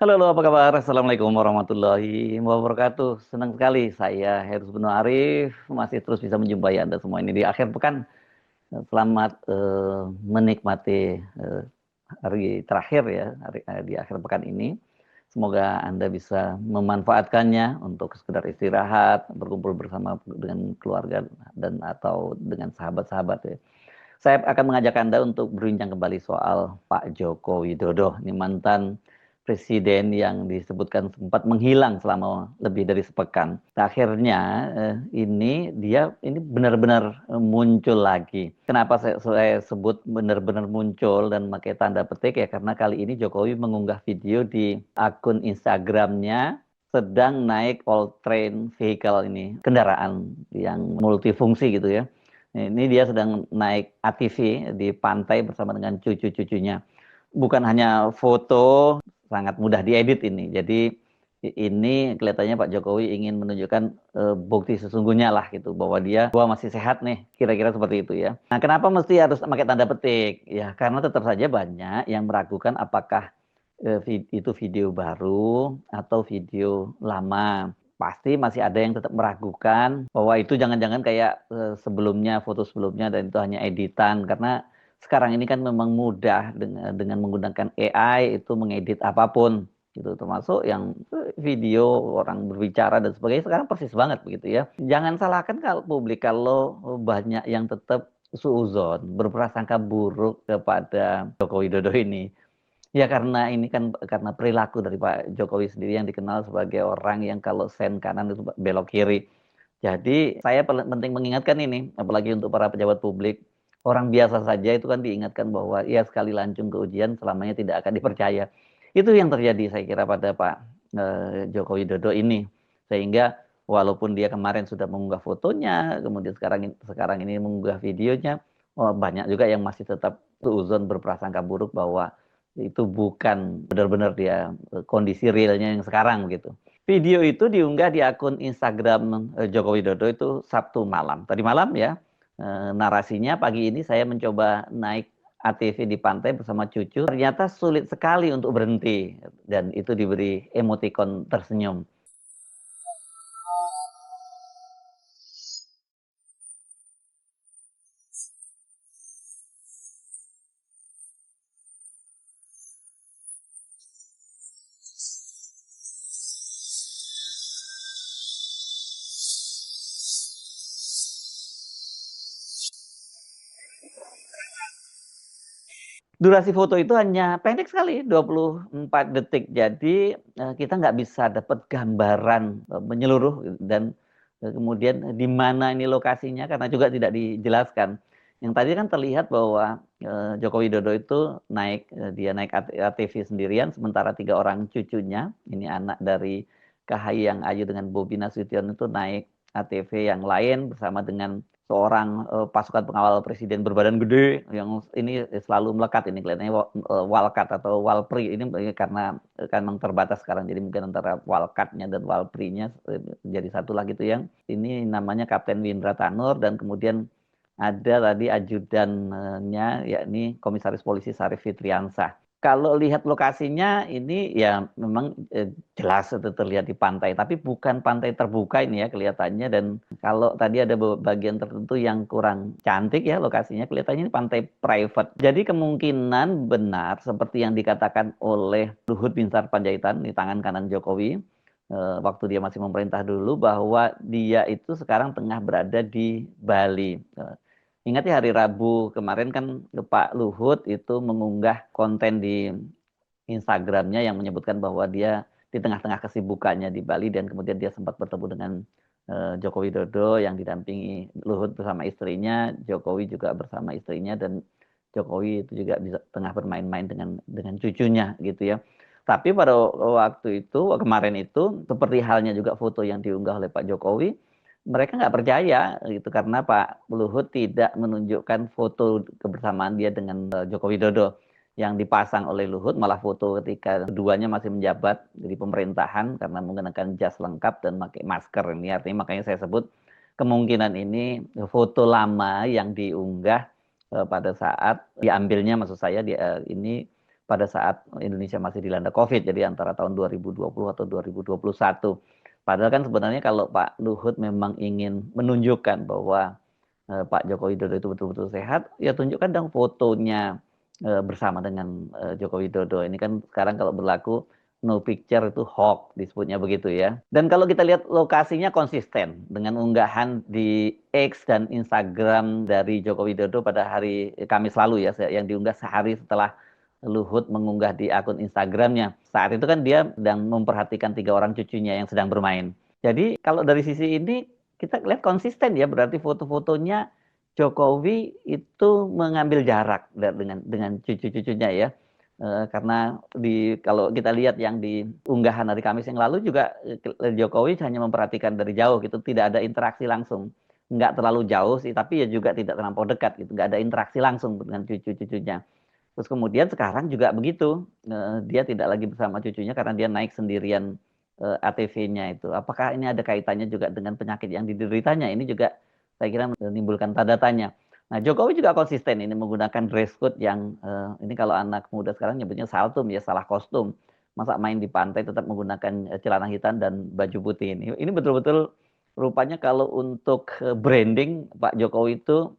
Halo, halo, apa kabar? Assalamualaikum warahmatullahi wabarakatuh. Senang sekali saya Heru Benu Arif masih terus bisa menjumpai Anda semua ini di akhir pekan. Selamat menikmati hari terakhir ya, di akhir pekan ini. Semoga Anda bisa memanfaatkannya untuk sekedar istirahat, berkumpul bersama dengan keluarga dan atau dengan sahabat-sahabat ya. Saya akan mengajak Anda untuk berbincang kembali soal Pak Joko Widodo, ini mantan presiden yang disebutkan sempat menghilang selama lebih dari sepekan. Akhirnya ini benar-benar muncul lagi. Kenapa saya sebut benar-benar muncul dan pakai tanda petik ya, karena kali ini Jokowi mengunggah video di akun Instagramnya sedang naik all terrain vehicle, ini kendaraan yang multifungsi gitu ya. Ini dia sedang naik ATV di pantai bersama dengan cucu-cucunya. Bukan hanya foto, sangat mudah diedit ini. Jadi ini kelihatannya Pak Jokowi ingin menunjukkan bukti sesungguhnya lah gitu, bahwa dia masih sehat nih, kira-kira seperti itu ya. Nah, kenapa mesti harus pakai tanda petik? Ya, karena tetap saja banyak yang meragukan apakah itu video baru atau video lama. Pasti masih ada yang tetap meragukan bahwa itu jangan-jangan kayak sebelumnya, foto sebelumnya, dan itu hanya editan. Karena sekarang ini kan memang mudah dengan menggunakan AI itu mengedit apapun gitu, termasuk yang video orang berbicara dan sebagainya sekarang persis banget begitu ya. Jangan salahkan kalau publik, kalau banyak yang tetap suuzon, berprasangka buruk kepada Joko Widodo ini. Ya karena ini kan karena perilaku dari Pak Jokowi sendiri yang dikenal sebagai orang yang kalau sen kanan itu belok kiri. Jadi saya penting mengingatkan ini, apalagi untuk para pejabat publik, orang biasa saja itu kan diingatkan bahwa ya sekali lancung ke ujian selamanya tidak akan dipercaya. Itu yang terjadi saya kira pada Pak Joko Widodo ini. Sehingga walaupun dia kemarin sudah mengunggah fotonya, kemudian sekarang ini mengunggah videonya, banyak juga yang masih tetap seuzon, berprasangka buruk bahwa itu bukan benar-benar dia kondisi realnya yang sekarang gitu. Video itu diunggah di akun Instagram Joko Widodo itu Sabtu malam. Tadi malam ya, narasinya pagi ini saya mencoba naik ATV di pantai bersama cucu. Ternyata sulit sekali untuk berhenti dan itu diberi emoticon tersenyum. Durasi foto itu hanya pendek sekali, 24 detik. Jadi kita nggak bisa dapat gambaran menyeluruh dan kemudian di mana ini lokasinya karena juga tidak dijelaskan. Yang tadi kan terlihat bahwa Joko Widodo itu dia naik ATV sendirian, sementara 3 orang cucunya, ini anak dari Kahiyang Ayu dengan Bobi Nasution, itu naik ATV yang lain bersama dengan seorang pasukan pengawal presiden berbadan gede yang ini selalu melekat, ini kelihatannya Walkat atau Walpri ini karena kan memang terbatas sekarang, jadi mungkin antara Walkatnya dan Walprinya jadi satu lah gitu yang ini namanya Kapten Windra Tanur, dan kemudian ada tadi ajudannya yakni Komisaris Polisi Sarif Fitriansah. Kalau lihat lokasinya ini ya memang jelas itu terlihat di pantai, tapi bukan pantai terbuka ini ya kelihatannya. Dan kalau tadi ada bagian tertentu yang kurang cantik ya lokasinya, kelihatannya ini pantai private. Jadi kemungkinan benar seperti yang dikatakan oleh Luhut Binsar Panjaitan di tangan kanan Jokowi waktu dia masih memerintah dulu, bahwa dia itu sekarang tengah berada di Bali. Ingat ya hari Rabu kemarin kan Pak Luhut itu mengunggah konten di Instagramnya yang menyebutkan bahwa dia di tengah-tengah kesibukannya di Bali dan kemudian dia sempat bertemu dengan Joko Widodo yang didampingi Luhut bersama istrinya, Jokowi juga bersama istrinya, dan Jokowi itu juga bisa tengah bermain-main dengan cucunya gitu ya. Tapi pada waktu itu kemarin itu seperti halnya juga foto yang diunggah oleh Pak Jokowi, mereka nggak percaya gitu karena Pak Luhut tidak menunjukkan foto kebersamaan dia dengan Joko Widodo. Yang dipasang oleh Luhut malah foto ketika keduanya masih menjabat di pemerintahan karena menggunakan jas lengkap dan pakai masker. Ini artinya makanya saya sebut kemungkinan ini foto lama yang diunggah pada saat diambilnya, maksud saya ini pada saat Indonesia masih dilanda COVID, jadi antara tahun 2020 atau 2021. Padahal kan sebenarnya kalau Pak Luhut memang ingin menunjukkan bahwa Pak Joko Widodo itu betul-betul sehat, ya tunjukkan dong fotonya bersama dengan Joko Widodo. Ini kan sekarang kalau berlaku no picture itu hoax disebutnya begitu ya. Dan kalau kita lihat lokasinya konsisten dengan unggahan di X dan Instagram dari Joko Widodo pada hari Kamis lalu ya, yang diunggah sehari setelah Luhut mengunggah di akun Instagramnya. Saat itu kan dia sedang memperhatikan 3 orang cucunya yang sedang bermain. Jadi kalau dari sisi ini kita lihat konsisten ya, berarti foto-fotonya Jokowi itu mengambil jarak dengan cucu-cucunya ya. Karena kalau kita lihat yang di unggahan hari Kamis yang lalu juga Jokowi hanya memperhatikan dari jauh gitu, tidak ada interaksi langsung, nggak terlalu jauh sih, tapi ya juga tidak terlampau dekat gitu, nggak ada interaksi langsung dengan cucu-cucunya. Terus kemudian sekarang juga begitu, dia tidak lagi bersama cucunya karena dia naik sendirian ATV-nya itu. Apakah ini ada kaitannya juga dengan penyakit yang dideritanya? Ini juga saya kira menimbulkan tanda tanya. Nah, Jokowi juga konsisten ini menggunakan dress code yang ini kalau anak muda sekarang nyebutnya saltum ya, salah kostum. Masa main di pantai tetap menggunakan celana hitam dan baju putih ini. Ini betul-betul rupanya kalau untuk branding Pak Jokowi itu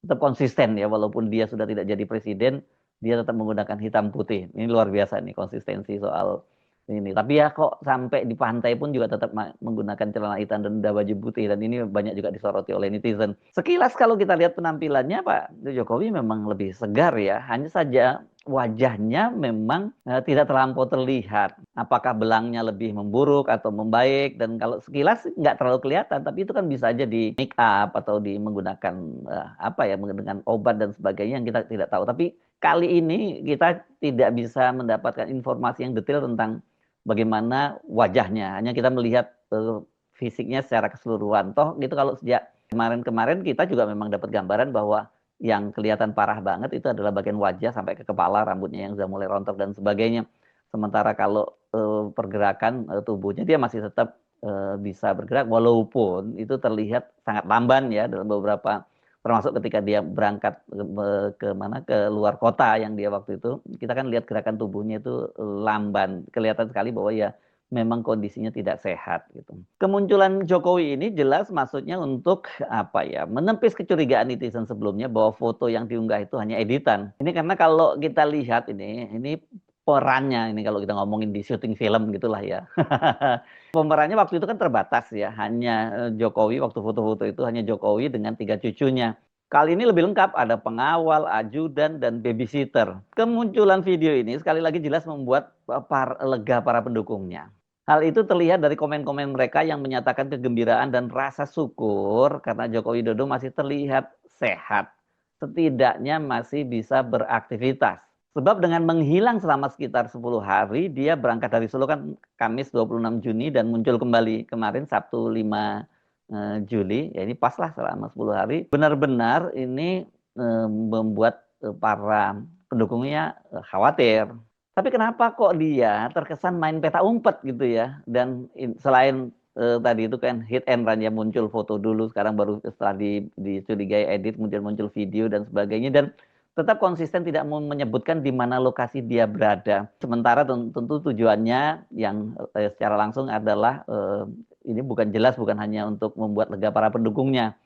tetap konsisten ya, walaupun dia sudah tidak jadi presiden, dia tetap menggunakan hitam putih. Ini luar biasa nih konsistensi soal ini. Tapi ya kok sampai di pantai pun juga tetap menggunakan celana hitam dan baju putih, dan ini banyak juga disoroti oleh netizen. Sekilas kalau kita lihat penampilannya Pak Jokowi memang lebih segar ya. Hanya saja wajahnya memang tidak terlampau terlihat. Apakah belangnya lebih memburuk atau membaik, dan kalau sekilas nggak terlalu kelihatan, tapi itu kan bisa aja di make up atau menggunakan apa ya, dengan obat dan sebagainya yang kita tidak tahu. Tapi kali ini kita tidak bisa mendapatkan informasi yang detail tentang bagaimana wajahnya. Hanya kita melihat fisiknya secara keseluruhan. Toh gitu kalau sejak kemarin-kemarin kita juga memang dapat gambaran bahwa yang kelihatan parah banget itu adalah bagian wajah sampai ke kepala, rambutnya yang sudah mulai rontok dan sebagainya. Sementara kalau pergerakan tubuhnya dia masih tetap bisa bergerak, walaupun itu terlihat sangat lamban ya dalam beberapa, termasuk ketika dia berangkat ke luar kota yang dia waktu itu, kita kan lihat gerakan tubuhnya itu lamban, kelihatan sekali bahwa ya memang kondisinya tidak sehat gitu. Kemunculan Jokowi ini jelas maksudnya untuk apa ya, menepis kecurigaan netizen sebelumnya bahwa foto yang diunggah itu hanya editan. Ini karena kalau kita lihat ini perannya, ini kalau kita ngomongin di syuting film gitulah ya. Pemerannya waktu itu kan terbatas ya, hanya Jokowi, waktu foto-foto itu hanya Jokowi dengan 3 cucunya. Kali ini lebih lengkap, ada pengawal, ajudan, dan babysitter. Kemunculan video ini sekali lagi jelas membuat lega para pendukungnya. Hal itu terlihat dari komen-komen mereka yang menyatakan kegembiraan dan rasa syukur karena Joko Widodo masih terlihat sehat. Setidaknya masih bisa beraktivitas. Sebab dengan menghilang selama sekitar 10 hari, dia berangkat dari Solo kan Kamis 26 Juni dan muncul kembali kemarin Sabtu 5 Juli. Ya ini pas lah selama 10 hari. Benar-benar ini membuat para pendukungnya khawatir. Tapi kenapa kok dia terkesan main peta umpet gitu ya? Dan selain tadi itu kan hit and run ya, muncul foto dulu, sekarang baru setelah dicurigai edit muncul video dan sebagainya, dan tetap konsisten tidak mau menyebutkan di mana lokasi dia berada. Sementara tentu tujuannya yang secara langsung adalah ini bukan hanya untuk membuat lega para pendukungnya.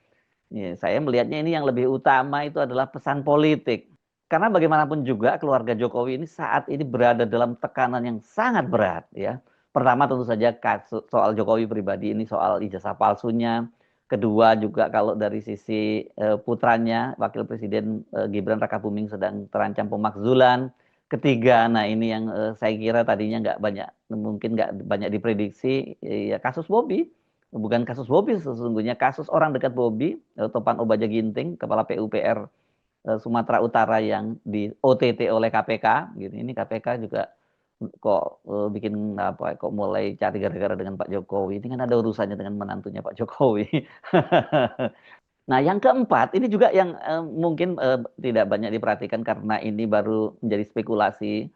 Ya, saya melihatnya ini yang lebih utama itu adalah pesan politik. Karena bagaimanapun juga keluarga Jokowi ini saat ini berada dalam tekanan yang sangat berat ya. Pertama tentu saja kasus soal Jokowi pribadi, ini soal ijazah palsunya. Kedua juga kalau dari sisi putranya Wakil Presiden Gibran Rakabuming sedang terancam pemakzulan. Ketiga, nah ini yang saya kira tadinya mungkin nggak banyak diprediksi, ya kasus Bobi. Bukan kasus Bobi sesungguhnya, kasus orang dekat Bobi, Topan Obaja Ginting, Kepala PUPR Sumatera Utara yang di OTT oleh KPK. Gitu. Ini KPK juga kok bikin apa? Kok mulai cari gara-gara dengan Pak Jokowi. Ini kan ada urusannya dengan menantunya Pak Jokowi. Nah, yang keempat ini juga yang mungkin tidak banyak diperhatikan karena ini baru menjadi spekulasi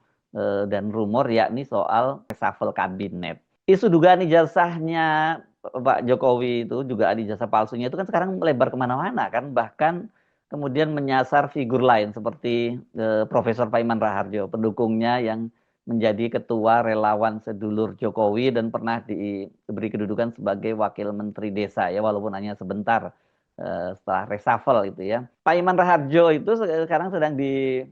dan rumor, yakni soal reshuffle kabinet. Isu dugaan ijazahnya Pak Jokowi itu juga ijazah palsunya itu kan sekarang melebar kemana-mana kan, bahkan kemudian menyasar figur lain seperti Profesor Paiman Raharjo, pendukungnya yang menjadi ketua relawan sedulur Jokowi dan pernah diberi kedudukan sebagai wakil menteri desa ya walaupun hanya sebentar setelah reshuffle itu ya. Pak Iman Raharjo itu sekarang sedang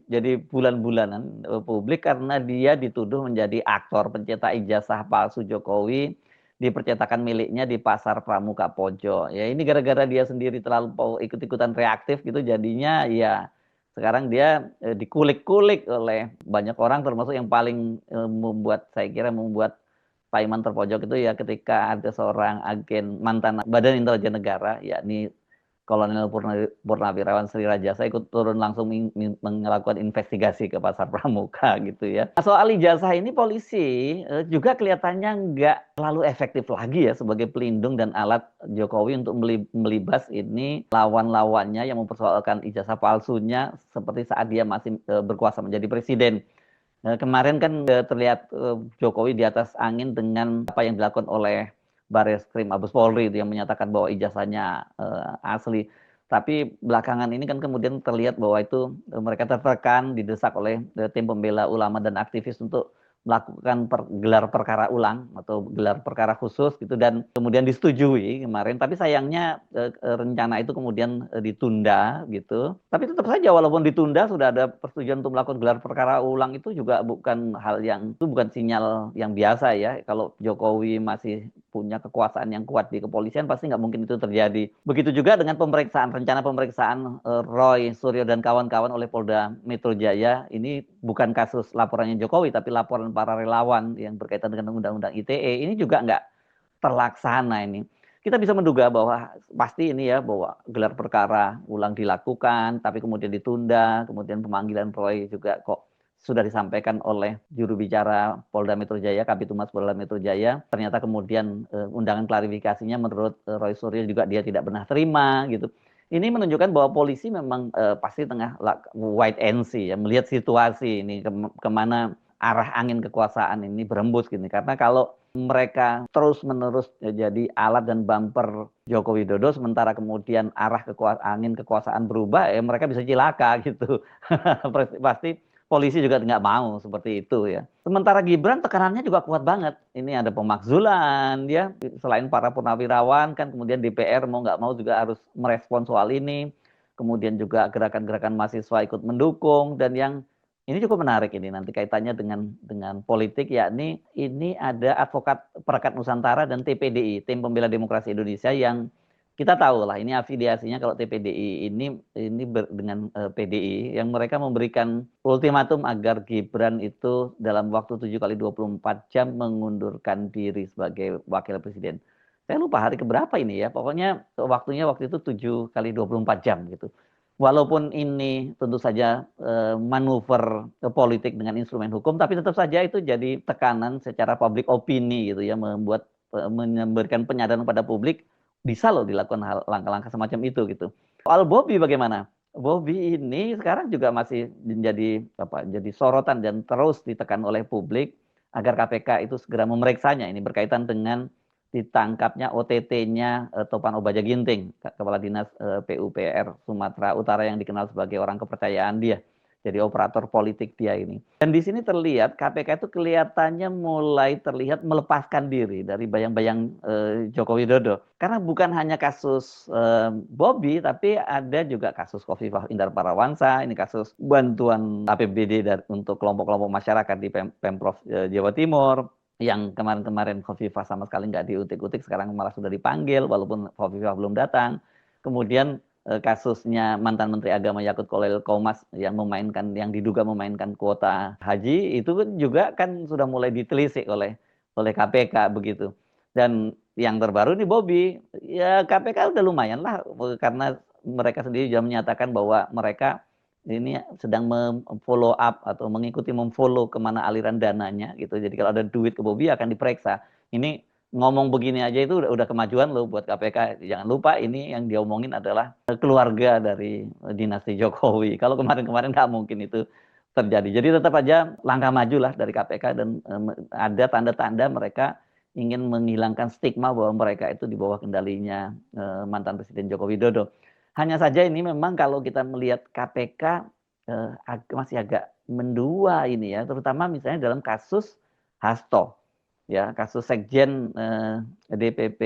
jadi bulan-bulanan publik karena dia dituduh menjadi aktor pencetak ijazah palsu Jokowi di percetakan miliknya di Pasar Pramuka Pojo. Ya ini gara-gara dia sendiri terlalu ikut-ikutan reaktif gitu jadinya ya sekarang dia dikulik-kulik oleh banyak orang termasuk yang paling membuat saya kira membuat Pak Iman terpojok itu ya ketika ada seorang agen mantan Badan Intelijen Negara yakni Kolonel Purnawirawan Sri Rajasa ikut turun langsung melakukan investigasi ke Pasar Pramuka gitu ya. Nah, soal ijazah ini polisi juga kelihatannya nggak terlalu efektif lagi ya sebagai pelindung dan alat Jokowi untuk melibas ini lawan-lawannya yang mempersoalkan ijazah palsunya seperti saat dia masih berkuasa menjadi presiden. Kemarin kan terlihat Jokowi di atas angin dengan apa yang dilakukan oleh Bareskrim Mabes Polri itu yang menyatakan bahwa ijazahnya asli. Tapi belakangan ini kan kemudian terlihat bahwa itu mereka tertekan, didesak oleh tim pembela ulama dan aktivis untuk melakukan gelar perkara ulang atau gelar perkara khusus gitu dan kemudian disetujui kemarin. Tapi sayangnya rencana itu kemudian ditunda gitu. Tapi tetap saja walaupun ditunda sudah ada persetujuan untuk melakukan gelar perkara ulang itu juga bukan hal yang itu bukan sinyal yang biasa ya. Kalau Jokowi masih punya kekuasaan yang kuat di kepolisian pasti nggak mungkin itu terjadi. Begitu juga dengan rencana pemeriksaan Roy Suryo dan kawan-kawan oleh Polda Metro Jaya. Ini bukan kasus laporannya Jokowi tapi laporan para relawan yang berkaitan dengan Undang-Undang ITE. Ini juga nggak terlaksana ini. Kita bisa menduga bahwa pasti ini ya bahwa gelar perkara ulang dilakukan, tapi kemudian ditunda, kemudian pemanggilan Roy juga kok sudah disampaikan oleh juru bicara Polda Metro Jaya, Kabitumas Polda Metro Jaya. Ternyata kemudian undangan klarifikasinya menurut Roy Suryo juga dia tidak pernah terima gitu. Ini menunjukkan bahwa polisi memang pasti tengah wait and see ya, melihat situasi ini kemana arah angin kekuasaan ini berembus gini. Karena kalau mereka terus-menerus jadi alat dan bumper Joko Widodo, sementara kemudian arah angin kekuasaan berubah, mereka bisa cilaka gitu. Pasti polisi juga nggak mau seperti itu ya. Sementara Gibran tekanannya juga kuat banget. Ini ada pemakzulan ya, selain para purnawirawan kan kemudian DPR mau nggak mau juga harus merespon soal ini. Kemudian juga gerakan-gerakan mahasiswa ikut mendukung dan yang ini cukup menarik ini nanti kaitannya dengan politik yakni ini ada advokat Perekat Nusantara dan TPDI, Tim Pembela Demokrasi Indonesia yang kita tahu lah ini afiliasinya kalau TPDI ini dengan PDI yang mereka memberikan ultimatum agar Gibran itu dalam waktu 7 kali 24 jam mengundurkan diri sebagai wakil presiden. Saya lupa hari keberapa ini ya, pokoknya waktunya waktu itu 7 kali 24 jam gitu. Walaupun ini tentu saja manuver politik dengan instrumen hukum, tapi tetap saja itu jadi tekanan secara public opini gitu ya, memberikan penyadaran pada publik bisa loh dilakukan langkah-langkah semacam itu gitu. Soal Bobby bagaimana? Bobby ini sekarang juga masih jadi sorotan dan terus ditekan oleh publik agar KPK itu segera memeriksanya. Ini berkaitan dengan ditangkapnya OTT-nya Topan Obaja Ginting, Kepala Dinas PUPR Sumatera Utara yang dikenal sebagai orang kepercayaan dia. Jadi operator politik dia ini. Dan di sini terlihat KPK itu kelihatannya mulai terlihat melepaskan diri dari bayang-bayang Joko Widodo. Karena bukan hanya kasus Bobby, tapi ada juga kasus Khofifah Indar Parawansa, ini kasus bantuan APBD untuk kelompok-kelompok masyarakat di Pemprov Jawa Timur, yang kemarin-kemarin Khofifah sama sekali nggak diutik-utik, sekarang malah sudah dipanggil walaupun Khofifah belum datang. Kemudian kasusnya mantan Menteri Agama Yakut Khalil Qomas yang diduga memainkan kuota haji itu juga kan sudah mulai ditelisik oleh KPK begitu. Dan yang terbaru nih Bobby, ya KPK udah lumayan lah karena mereka sendiri juga menyatakan bahwa mereka ini sedang follow up atau memfollow kemana aliran dananya gitu. Jadi kalau ada duit ke Bobby akan diperiksa. Ini ngomong begini aja itu udah kemajuan loh buat KPK. Jangan lupa ini yang diomongin adalah keluarga dari dinasti Jokowi. Kalau kemarin-kemarin nggak mungkin itu terjadi. Jadi tetap aja langkah maju lah dari KPK dan ada tanda-tanda mereka ingin menghilangkan stigma bahwa mereka itu di bawah kendalinya mantan Presiden Joko Widodo. Hanya saja ini memang kalau kita melihat KPK masih agak mendua ini ya, terutama misalnya dalam kasus Hasto, ya kasus Sekjen DPP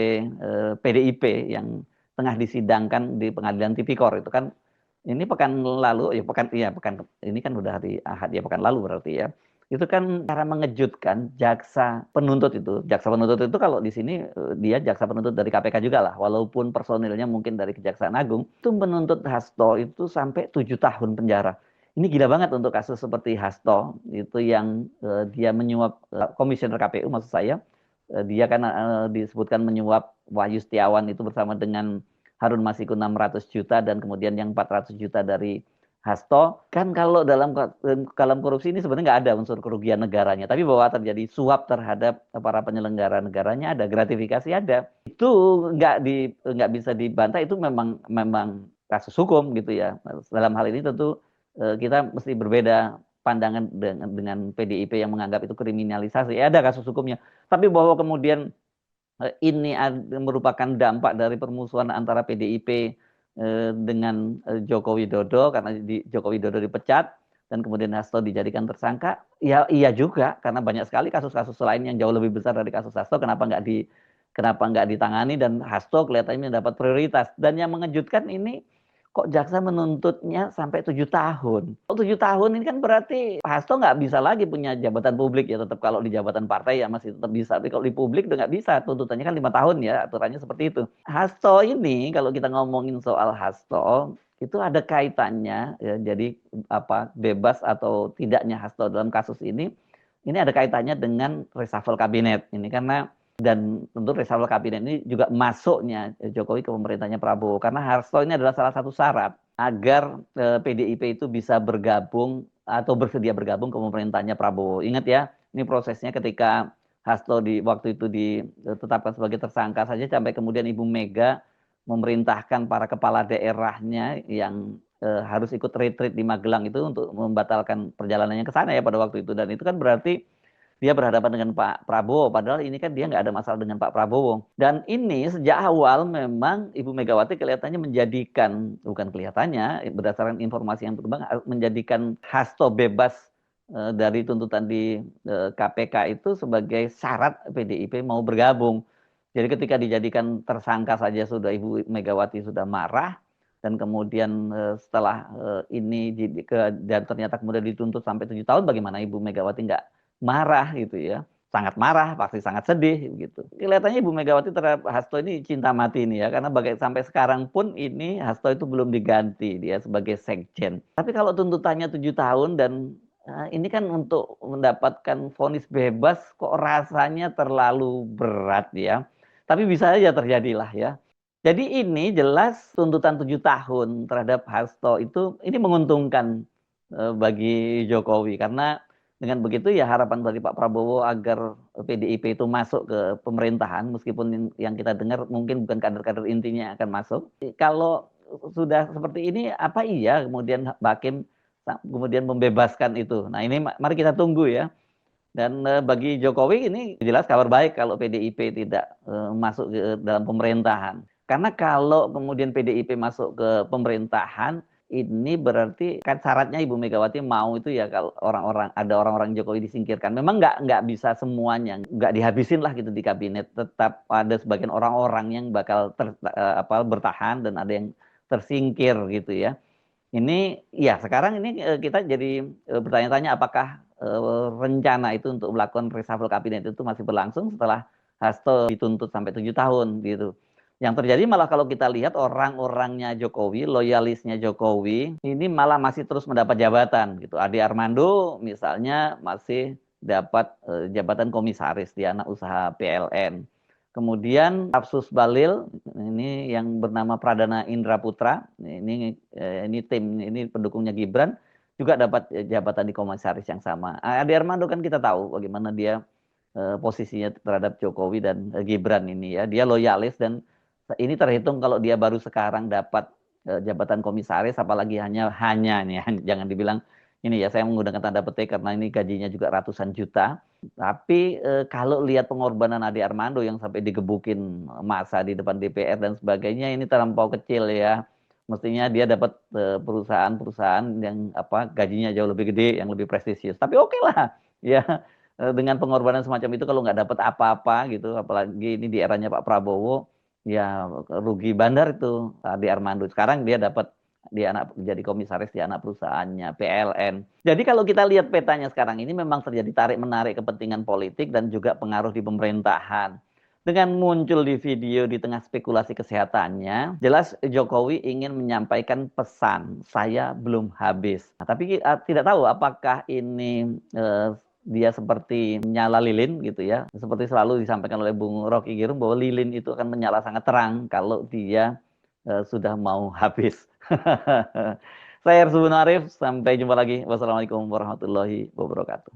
PDIP yang tengah disidangkan di Pengadilan Tipikor itu kan ini pekan lalu ya pekan ini kan udah hari Ahad ya pekan lalu berarti ya. Itu kan cara mengejutkan jaksa penuntut itu kalau di sini dia jaksa penuntut dari KPK juga lah, walaupun personilnya mungkin dari Kejaksaan Agung, itu menuntut Hasto itu sampai 7 tahun penjara. Ini gila banget untuk kasus seperti Hasto itu yang dia menyuap komisioner KPU maksud saya. Dia kan disebutkan menyuap Wahyu Setiawan itu bersama dengan Harun Masiku 600 juta dan kemudian yang 400 juta dari Hasto. Kan kalau dalam korupsi ini sebenarnya nggak ada unsur kerugian negaranya, tapi bahwa terjadi suap terhadap para penyelenggara negaranya ada, gratifikasi ada. Itu nggak bisa dibantah, itu memang memang kasus hukum gitu ya. Dalam hal ini tentu kita mesti berbeda pandangan dengan PDIP yang menganggap itu kriminalisasi. Ya ada kasus hukumnya. Tapi bahwa kemudian ini merupakan dampak dari permusuhan antara PDIP dengan Joko Widodo karena Joko Widodo dipecat dan kemudian Hasto dijadikan tersangka, ya iya juga karena banyak sekali kasus-kasus lain yang jauh lebih besar dari kasus Hasto, kenapa nggak ditangani dan Hasto kelihatannya mendapat prioritas. Dan yang mengejutkan ini kok jaksa menuntutnya sampai 7 tahun. Kalau 7 tahun ini kan berarti Hasto nggak bisa lagi punya jabatan publik ya, tetap kalau di jabatan partai ya masih tetap bisa. Tapi kalau di publik udah nggak bisa, tuntutannya kan 5 tahun ya, aturannya seperti itu. Hasto ini kalau kita ngomongin soal Hasto, itu ada kaitannya ya, jadi bebas atau tidaknya Hasto dalam kasus ini ada kaitannya dengan reshuffle kabinet ini karena dan tentu reshuffle kabinet ini juga masuknya Jokowi ke pemerintahnya Prabowo karena Hasto ini adalah salah satu syarat agar PDIP itu bisa bergabung atau bersedia bergabung ke pemerintahnya Prabowo. Ingat ya, ini prosesnya ketika Hasto waktu itu ditetapkan sebagai tersangka saja sampai kemudian Ibu Mega memerintahkan para kepala daerahnya yang harus ikut retreat di Magelang itu untuk membatalkan perjalanannya ke sana ya pada waktu itu, dan itu kan berarti dia berhadapan dengan Pak Prabowo, padahal ini kan dia nggak ada masalah dengan Pak Prabowo. Dan ini sejak awal memang Ibu Megawati kelihatannya bukan kelihatannya, berdasarkan informasi yang berkembang, menjadikan Hasto bebas dari tuntutan di KPK itu sebagai syarat PDIP mau bergabung. Jadi ketika dijadikan tersangka saja sudah Ibu Megawati sudah marah, dan kemudian setelah ini dan ternyata kemudian dituntut sampai 7 tahun, bagaimana Ibu Megawati nggak marah gitu ya, sangat marah, pasti sangat sedih gitu. Kelihatannya Ibu Megawati terhadap Hasto ini cinta mati ini ya, karena sampai sekarang pun ini Hasto itu belum diganti dia sebagai sekjen. Tapi kalau tuntutannya 7 tahun dan ini kan untuk mendapatkan vonis bebas kok rasanya terlalu berat ya. Tapi bisa saja terjadilah ya. Jadi ini jelas tuntutan 7 tahun terhadap Hasto itu ini menguntungkan bagi Jokowi karena dengan begitu ya harapan dari Pak Prabowo agar PDIP itu masuk ke pemerintahan, meskipun yang kita dengar mungkin bukan kader-kader intinya akan masuk. Kalau sudah seperti ini, apa iya kemudian Hakim kemudian membebaskan itu? Nah ini mari kita tunggu ya. Dan bagi Jokowi ini jelas kabar baik kalau PDIP tidak masuk ke dalam pemerintahan. Karena kalau kemudian PDIP masuk ke pemerintahan, ini berarti kan syaratnya Ibu Megawati mau itu ya kalau orang-orang Jokowi disingkirkan. Memang nggak bisa semuanya, nggak dihabisin lah gitu di kabinet. Tetap ada sebagian orang-orang yang bakal bertahan dan ada yang tersingkir gitu ya. Ini ya sekarang ini kita jadi bertanya-tanya apakah rencana itu untuk melakukan reshuffle kabinet itu masih berlangsung setelah Hasto dituntut sampai 7 tahun gitu. Yang terjadi malah kalau kita lihat orang-orangnya Jokowi, loyalisnya Jokowi, ini malah masih terus mendapat jabatan gitu. Ade Armando misalnya masih dapat jabatan komisaris di anak usaha PLN. Kemudian Tapsus Balil ini yang bernama Pradana Indra Putra, ini tim ini pendukungnya Gibran juga dapat jabatan di komisaris yang sama. Ade Armando kan kita tahu bagaimana dia posisinya terhadap Jokowi dan Gibran ini ya. Dia loyalis dan ini terhitung kalau dia baru sekarang dapat jabatan komisaris, apalagi hanya nih jangan dibilang ini ya, saya menggunakan tanda petik karena ini gajinya juga ratusan juta. Tapi kalau lihat pengorbanan Ade Armando yang sampai digebukin massa di depan DPR dan sebagainya, ini terlampau kecil ya. mestinya dia dapat perusahaan-perusahaan yang gajinya jauh lebih gede, yang lebih prestisius. Tapi oke lah, ya dengan pengorbanan semacam itu kalau nggak dapat apa-apa gitu, apalagi ini di eranya Pak Prabowo, ya rugi bandar itu Ade Armando. Sekarang dia dapat jadi komisaris di anak perusahaannya PLN. Jadi kalau kita lihat petanya sekarang ini memang terjadi tarik-menarik kepentingan politik dan juga pengaruh di pemerintahan. Dengan muncul di video di tengah spekulasi kesehatannya, jelas Jokowi ingin menyampaikan pesan, saya belum habis. Nah, tapi tidak tahu apakah ini dia seperti menyala lilin gitu ya. Seperti selalu disampaikan oleh Bung Rocky Gerung bahwa lilin itu akan menyala sangat terang kalau dia sudah mau habis. Saya Arif, sampai jumpa lagi. Wassalamualaikum warahmatullahi wabarakatuh.